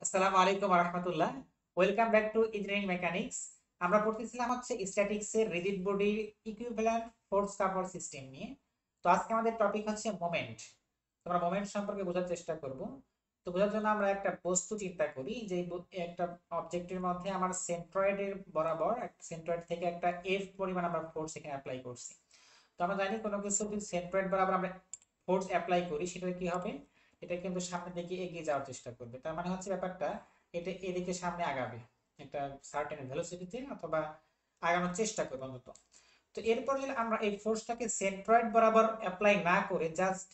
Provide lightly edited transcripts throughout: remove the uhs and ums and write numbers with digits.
আসসালামু আলাইকুম ওয়া রাহমাতুল্লাহ। Welcome back to engineering mechanics. আমরা পড়তেছিলাম হচ্ছে স্ট্যাটিক্স এর রিজিড বডির ইকুইভ্যালেন্ট ফোর্স সাপোর্ট সিস্টেম নিয়ে। তো আজকে আমাদের টপিক হচ্ছে মোমেন্ট। আমরা মোমেন্ট সম্পর্কে বোঝার চেষ্টা করব। তো বোঝার জন্য আমরা একটা বস্তু চিন্তা করি যে একটা অবজেক্টের মধ্যে আমার সেন্ট্রয়েডের বরাবর সেন্ট্রয়েড থেকে একটা এফ পরিমাণ আমরা ফোর্স এখানে অ্যাপ্লাই করছি। তো আমরা জানি কোনো কিছু যদি সেন্ট্রয়েড বরাবর আমরা ফোর্স অ্যাপ্লাই করি সেটা কি হবে, এটা কিন্তু সামনের দিকে এগিয়ে যাওয়ার চেষ্টা করবে। তার মানে হচ্ছে ব্যাপারটা এটা এদিকে সামনে আগাবে একটা সার্টেন ভেলোসিটিতে, অথবা আগানোর চেষ্টা করবে অন্তত। তো এরপর যদি আমরা এই ফোর্সটাকে সেন্ট্রয়েড বরাবর অ্যাপ্লাই না করে জাস্ট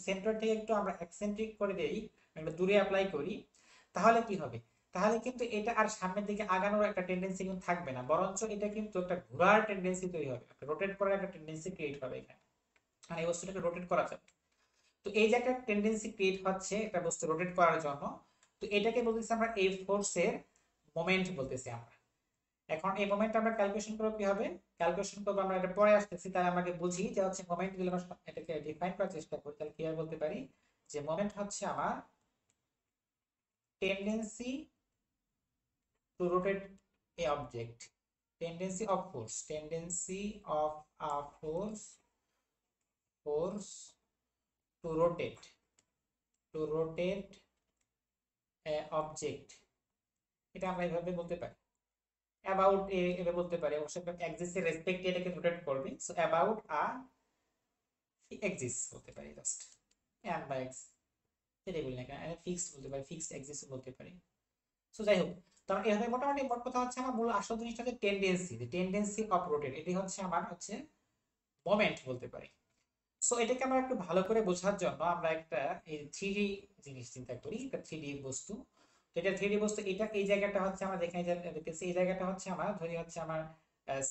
সেন্ট্রয়েড থেকে একটু আমরা এক্সেন্ট্রিক করে দেই, একটা দূরে অ্যাপ্লাই করি, তাহলে কি হবে? তাহলে কিন্তু এটা আর সামনের দিকে আগানোর একটা টেন্ডেন্সি কিন্তু থাকবে না, বরঞ্চ এটা কিন্তু একটা ঘোরার টেন্ডেন্সি তৈরি হবে, রোটেট করার একটা টেন্ডেন্সি ক্রিয়েট হবে এখানে। মানে এই বস্তুটাকে রোটেট করা যাবে। তো এই যে একটা টেন্ডেন্সি ক্রিয়েট হচ্ছে একটা বস্তু রোটেট করার জন্য, তো এটাকে বলতেছি আমরা এই ফোর্সের মোমেন্ট বলতেছি আমরা। এখন এই মোমেন্ট আমরা ক্যালকুলেশন করব কি হবে, ক্যালকুলেশন করব আমরা এটা পরে আসতেছি, তাহলে আমাকে বুঝি যে হচ্ছে মোমেন্ট যদি আমরা এটাকে ডিফাইন করার চেষ্টা করি তাহলে কিভাবে বলতে পারি যে মোমেন্ট হচ্ছে আমার tendency to rotate a object, tendency of force, tendency of a force to rotate, to rotate a object. এটা আমরা এইভাবে বলতে পারি। অ্যাবাউট এভাবে বলতে পারি, অবশ্যই এক্সিস এর রেসপেক্টে এটাকে রোটেট করবে। সো অ্যাবাউট আ এক্সিস বলতে পারি, জাস্ট এম বা এক্স এটাই বলি না কেন, ফিক্সড বলতে পারি, ফিক্সড এক্সিস বলতে পারি। সো যাই হোক, তাহলে এভাবে মোটামুটি মোট কথা হচ্ছে আমার মূল আসল জিনিসটা হচ্ছে টেন্ডেন্সি, টেন্ডেন্সি অফ রোটেট, এটি হচ্ছে আমার হচ্ছে মোমেন্ট বলতে পারি। সো এটাকে আমরা একটু ভালো করে বোঝার জন্য আমরা একটা এই থ্রি জিনিস চিন্তা করি, একটা থ্রি বস্তু। তো এটা থ্রি বস্তু, এটা এই জায়গাটা হচ্ছে আমরা যেখানে দেখতেছি, এই জায়গাটা হচ্ছে আমার ধরি হচ্ছে আমার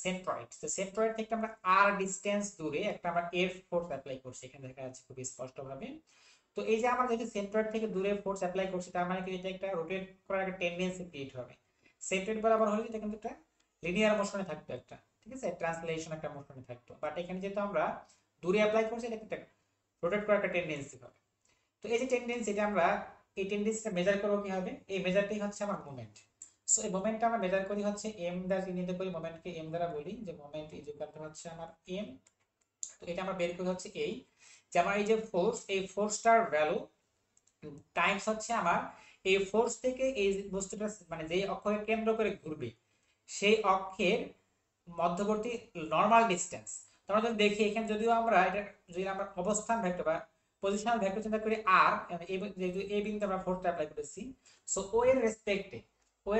সেন্ট্রয়েড। তো সেন্ট্রয়েড থেকে আমরা আর ডিসটেন্স দূরে একটা আমরা এফ ফোর্স অ্যাপ্লাই করছি, এখানে দেখা যাচ্ছে খুব স্পষ্ট ভাবে। তো এই যে আমরা যদি সেন্ট্রয়েড থেকে দূরে ফোর্স অ্যাপ্লাই করছি, তার মানে কি এটা একটা রোটেট করার একটা টেন্ডেন্সি ক্রিয়েট হবে। সেন্ট্রয়েড বরাবর হলে এটা কিন্তু একটা লিনিয়ার মোশনে থাকতো একটা, ঠিক আছে, ট্রান্সলেশন একটা মোশনে থাকতো। বাট এখানে যেহেতু আমরা দূরে অ্যাপ্লাই করছি, এটা কিন্তু রোটেট করার একটা টেন্ডেন্সি হবে। তো এই যে টেন্ডেন্সি, এটা আমরা এই টেন্ডেন্সিটা মেজার করবো কি হবে, এই মেজারটাই হচ্ছে আমার মোমেন্ট। সো এই মোমেন্টটা আমরা মেজার করি হচ্ছে এম দ্বারা, চিহ্নিত করি মোমেন্টকে এম দ্বারা, বলি যে মোমেন্ট ইজ ইকুয়াল টু হচ্ছে আমার এম। তো এটা আমরা বের করি হচ্ছে এই যে আমার এই যে ফোর্স, এই ফোর্সটার ভ্যালু টাইমস হচ্ছে আমার এই ফোর্স থেকে এই বস্তুটা মানে যেই অক্ষকে কেন্দ্র করে ঘুরবে সেই অক্ষের মধ্যবর্তী নরমাল ডিসটেন্স। তোমরা যদি দেখি এখানে, যদিও আমরা এটা যদি আমরা অবস্থান ভেক্টর বা পজিশনাল ভেক্টর চিন্তা করি আর, যেহেতু এ বিন্দু আমরা ফোর্সটা অ্যাপ্লাই করেছি, সো ও এর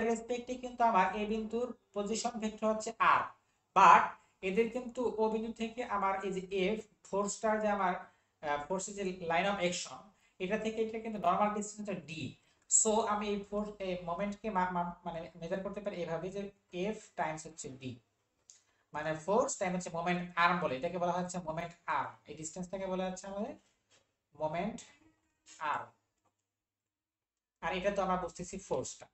রেসপেক্টে কিন্তু আমার এ বিন্দুর পজিশন ভেক্টর হচ্ছে আর। বাট এদের কিন্তু ও বিন্দু থেকে আমার এই যে এফ ফোর্সটার যে আমার ফোর্সের যে লাইন অফ অ্যাকশন, এটা থেকে এটা কিন্তু নরমাল ডিসটেন্স ডি। সো আমি এই ফোর্স এই মোমেন্টকে মানে মেজার করতে পারি এভাবে যে এফ টাইমস হচ্ছে ডি, মানে ফোর্স টাইম হচ্ছে মোমেন্ট আর্ম, বলে এটাকে বলা হচ্ছে মোমেন্ট আর্ম। এই ডিসটেন্সটাকে বলা হচ্ছে আমাদের মোমেন্ট আর্ম। আর এটা তো আমরা বুঝতেছি ফোর্সটা।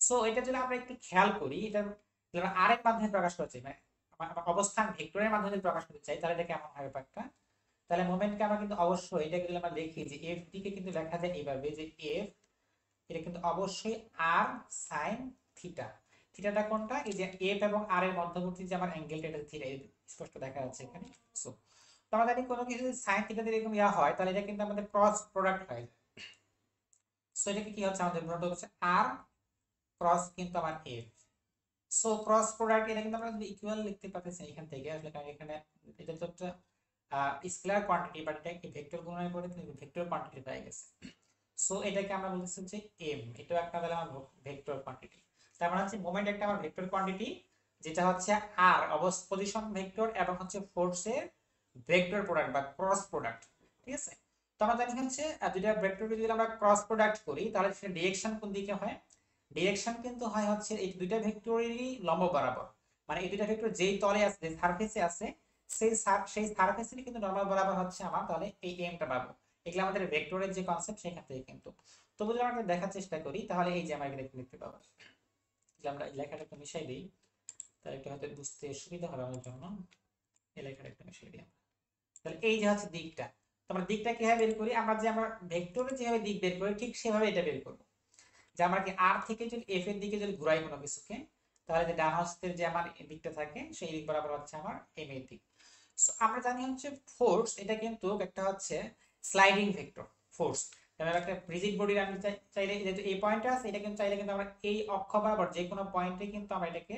সো এটা যদি আমরা একটু খেয়াল করি, এটা যদি আমরা আর এর মাধ্যমে প্রকাশ করতে চাই, মানে অবস্থান ভেক্টরের মাধ্যমে যদি প্রকাশ করতে চাই, তাহলে এটা কেমন হবে ব্যাপারটা? তাহলে মোমেন্টকে আমরা কিন্তু অবশ্যই, এটাকে যদি আমরা দেখি যে এফ টি কে কিন্তু লেখা যায় এইভাবে যে এফ, এটা কিন্তু অবশ্যই আর সাইন থিটা। থিটাটা কোনটা? এই যে এফ এবং আর এর মধ্যবর্তী যে আমার অ্যাঙ্গেলটা, এটা থিটা স্পষ্ট দেখা যাচ্ছে এখানে। সো তো আমরা জানি কোনো কিছু যদি সাইন থিটা দিয়ে এরকম ইয়া হয়, তাহলে এটা কিন্তু আমাদের ক্রস প্রোডাক্ট হয়। সো এটাকে কি হচ্ছে আমাদের প্রোডাক্ট হচ্ছে আর ক্রস কিন্তু আমার এফ। সো ক্রস প্রোডাক্ট এটা কিন্তু আমরা ইকুয়াল লিখতে পারতেছি এখান থেকে আসলে, কারণ এখানে এটা তো একটা স্কেলার কোয়ান্টিটি, বাট এটা একটি ভেক্টর গুণনের পরে ভেক্টর কোয়ান্টিটি পেয়ে গেছে। সো এটাকে আমরা বলতেছি যে এম, এটাও একটা তাহলে আমার ভেক্টর কোয়ান্টিটি। তার মানে হচ্ছে মোমেন্ট একটা আমার ভেক্টর কোয়ান্টিটি, যেটা হচ্ছে আর পজিশন ভেক্টর এবং হচ্ছে ফোর্সের ভেক্টর প্রোডাক্ট বা ক্রস প্রোডাক্ট, ঠিক আছে। তো আমরা জানি হচ্ছে দুইটা ভেক্টরকে যদি আমরা ক্রস প্রোডাক্ট করি, তাহলে সেটা ডিরেকশন কোন দিকে হয়? ডিরেকশন কিন্তু হয় হচ্ছে এই দুইটা ভেক্টরেরই লম্ব বরাবর। মানে এই দুইটা ভেক্টর যেই তলে আছে, যে সারফেসে আছে, সেই সারফেসেরই কিন্তু নরমাল বরাবর হচ্ছে আমার, তাহলে এই এমটা পাবো। এগুলো আমাদের ভেক্টরের যে কনসেপ্ট সেখান থেকে কিন্তু। তো যদি আমরা দেখার চেষ্টা করি, তাহলে এই যে আমরা এখানে দেখতে পাবো, যে আমরা এই লেখাটা একটু মিশাই দিই, তাহলে একটু হয়তো বুঝতে সুবিধা হবে আমাদের জন্য। এই লেখাটা একটু মিশিয়ে দিই। তাহলে এই যে হচ্ছে দিকটা, তো আমরা দিকটা কিভাবে বের করি? আমরা যে আমরা ভেক্টরে যেভাবে দিক বের করি ঠিক সেভাবে এটা বের করবো। যে আমরা কি আর থেকে যদি এফ এর দিকে যদি ঘুরাই কোনো কিছুকে, তাহলে যে ডান হস্তের যে আমার দিকটা থাকে সেই দিক বরাবর হচ্ছে আমার এম এর দিক। সো আমরা জানি হচ্ছে ফোর্স এটা কিন্তু একটা হচ্ছে স্লাইডিং ভেক্টর ফোর্স। তাহলে একটা রিজিড বডির আমি চাইলে যেহেতু এই পয়েন্টটা আছে, এটা কিন্তু চাইলে কিন্তু আমরা এই অক্ষ বরাবর যে কোনো পয়েন্টে কিন্তু আমরা এটাকে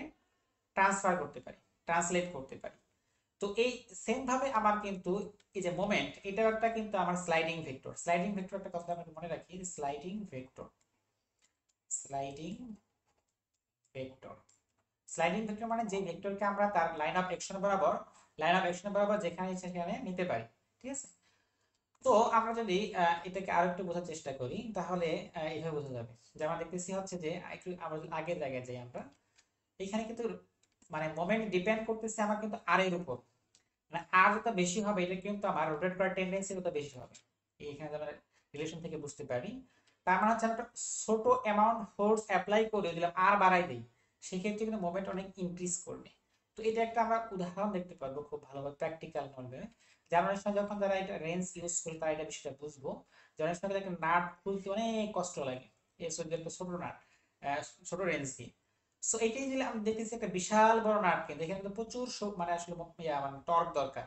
ট্রান্সফার করতে পারি, ট্রান্সলেট করতে পারি। তো এই সেম ভাবে আমার কিন্তু এই যে মোমেন্ট, এটাও একটা কিন্তু আমার স্লাইডিং ভেক্টর। স্লাইডিং ভেক্টর একটা কথা আমরা মনে রাখি, sliding vector, sliding vector. Sliding vector মানে যে ভেক্টরকে আমরা তার লাইন অফ অ্যাকশন বরাবর, লাইন অফ অ্যাকশন বরাবর যেখানে ইচ্ছা সেখানে নিতে পারি, ঠিক আছে। তো আমরা যদি এটাকে আরো একটু বোঝার চেষ্টা করি, তাহলে এইভাবে বোঝা যাবে যে আমরা দেখতেছি হচ্ছে যে একটু আমরা যদি আগের জায়গায় যাই, আমরা এখানে কিন্তু মানে মোমেন্ট ডিপেন্ড করতেছে আমার কিন্তু আর এর উপর। মানে আর যত বেশি হবে এটা কিন্তু আমার রোটেট করার টেন্ডেন্সি তত বেশি হবে। এখানে আমরা রিলেশন থেকে বুঝতে পারি। তার মানে হচ্ছে একটা ছোট অ্যামাউন্ট ফোর্স অ্যাপ্লাই করে দিলাম আর বাড়াই দেই, সেক্ষেত্রে কিন্তু মোমেন্ট অনেক ইনক্রিজ করবে। তো এটা একটা আমরা উদাহরণ দেখতে পারবো খুব ভালোভাবে প্র্যাকটিক্যাল নলেজে। যেমন সময় যখন যারা এটা রেঞ্জ ইউজ করে তারা এটা বিষয়টা বুঝবো। যেমন সময় একটা নাট খুলতে অনেক কষ্ট লাগে, এই একটা ছোট নাট, ছোট রেঞ্জ দিয়ে। সো এটাই যদি আমরা দেখতেছি একটা বিশাল বড় নাট, কিন্তু এখানে কিন্তু প্রচুর মানে আসলে মানে টর্ক দরকার।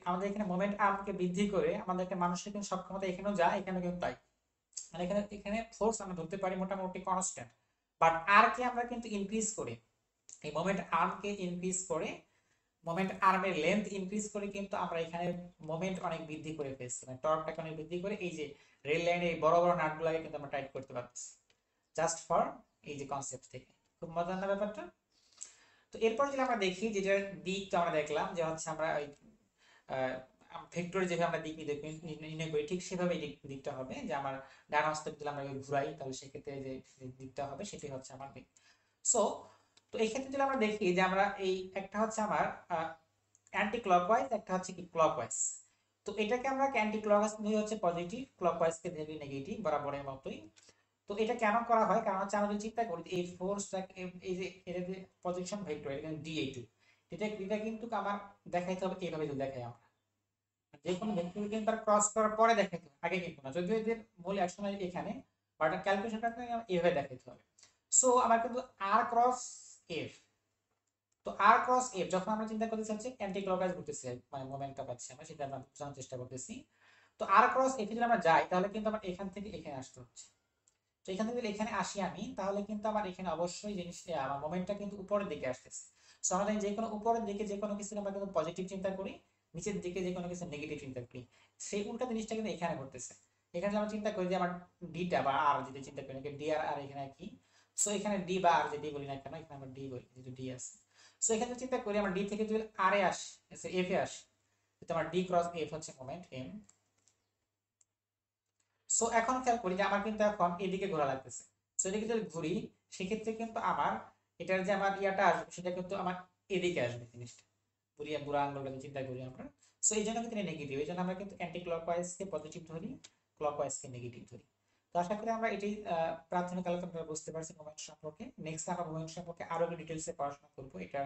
আমাদের এখানে মোমেন্ট আর্মকে বৃদ্ধি করে আমাদেরকে মানুষের কিন্তু সক্ষমতা এখানেও যায়, এখানে কিন্তু তাই। মানে এখানে এখানে ফোর্স আমরা ধরতে পারি মোটামুটি কনস্ট্যান্ট, বাট আর কে আমরা কিন্তু ইনক্রিজ করে, এই মোমেন্ট আর্মকে ইনক্রিজ করে, মোমেন্ট আর্মের লেন্থ ইনক্রিজ করে কিন্তু আমরা এখানে মোমেন্ট অনেক বৃদ্ধি করে ফেলছি, মানে টর্কটাকে অনেক বৃদ্ধি করে এই যে রেল লাইনের এই বড় বড় নাটগুলোকে কিন্তু আমরা টাইট করতে পারতেছি জাস্ট ফর এই যে কনসেপ্ট থেকে। খুব মজার না ব্যাপারটা? তো এরপর যদি আমরা দেখি যেটার দিকটা আমরা দেখলাম যে হচ্ছে আমরা ওই ভেক্টরে যেভাবে আমরা দিক নির্ণয় করি ঠিক সেভাবে দিকটা হবে, যে আমার ডান হস্তে যদি আমরা ঘুরাই তাহলে সেক্ষেত্রে যে দিকটা হবে সেটাই হচ্ছে আমার দিক। সো তো এই ক্ষেত্রে যদি আমরা দেখি যে আমরা এই একটা হচ্ছে আমার অ্যান্টি ক্লকওয়াইজ, একটা হচ্ছে কি ক্লকওয়াইজ। তো এটাকে আমরা অ্যান্টি ক্লকওয়াইজ নিয়ে হচ্ছে পজিটিভ, ক্লকওয়াইজকে ধরে নেগেটিভ, বরাবরের মতোই। তো এটা কেন করা হয়, কারণ হচ্ছে আমরা যদি চিন্তা করি এই ফোর্সটা, এই যে এর যে প্রজেকশন ভেক্টর এটা কিন্তু DA2, এটা এটা কিন্তু আমার দেখাইতে হবে এইভাবে। যদি দেখাই আমরা যে কোনো ভেক্টর কিন্তু তার ক্রস করার পরে দেখাইতে হবে, আগে কিন্তু না, যদিও এদের মূল অ্যাকশন এখানে, বাট ক্যালকুলেশনটা এইভাবে দেখাইতে হবে। সো আমার কিন্তু আর ক্রস এফ, তো আর ক্রস এফ যখন আমরা চিন্তা করতে চাচ্ছি অ্যান্টি ক্লকওয়াইজ ঘুরতেছে, মানে মোমেন্টটা পাচ্ছি আমরা, সেটা আমরা বোঝানোর চেষ্টা করতেছি। তো আর ক্রস এফ যদি আমরা যাই তাহলে কিন্তু আমার এখান থেকে এখানে আসতে হচ্ছে। তো এখান থেকে এখানে আসি আমি, তাহলে কিন্তু আমার এখানে অবশ্যই জিনিসটা আমার মোমেন্টটা কিন্তু উপরের দিকে আসতেছে। সো আমরা যে কোনো উপরের দিকে যে কোনো কিছু আমরা কিন্তু পজিটিভ চিন্তা করি, নিচের দিকে যে কোনো কিছু নেগেটিভ চিন্তা করি, সেই উল্টা জিনিসটা কিন্তু এখানে ঘটতেছে। এখানে আমরা চিন্তা করি যে আমার ডিটা বা আর যদি চিন্তা করি ডি আর আর এখানে কি, সো এখানে ডি বা আর যদি বলি না কেন, এখানে আমরা ডি বলি যেহেতু ডি আছে। সো এখানে চিন্তা করি আমরা ডি থেকে যদি আর এ আসি, এফ এ আসি, আমার ডি ক্রস এফ হচ্ছে মোমেন্ট এম। সো এখন খেয়াল করি যে আমার কিন্তু এখন এদিকে ঘোরা লাগতেছে। সো এদিকে যদি ঘুরি সেক্ষেত্রে কিন্তু আমার এটার যে আমার ইয়াটা আসবে সেটা কিন্তু আমার এদিকে আসবে জিনিসটা, বুড়িয়া বুড়া আঙ্গুলটা চিন্তা করি আমরা। সো এই জন্য কিন্তু নেগেটিভ, এই জন্য আমরা কিন্তু অ্যান্টি ক্লকওয়াইজ কে পজিটিভ ধরি, ক্লকওয়াইজ কে নেগেটিভ ধরি। তো আশা করি আমরা এটাই প্রাথমিক আলোচনা বুঝতে পারছি মোমেন্ট সম্পর্কে। নেক্সট আমরা মোমেন্ট সম্পর্কে আরো একটু ডিটেইলসে পড়াশোনা করবো। এটা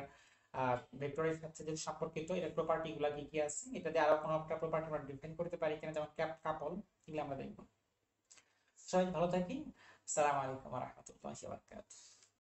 ভেক্টরের সাথে যে সম্পর্কিত এর প্রপার্টি গুলা কি কি আছে, এটা দিয়ে আরো কোনো একটা প্রপার্টি আমরা ডিফাইন করতে পারি কিনা, যেমন ক্যাপ কাপল, এগুলো আমরা দেখবো। সবাই ভালো থাকি। আসসালামু আলাইকুম ওয়া রাহমাতুল্লাহি ওয়া বারাকাতুহু।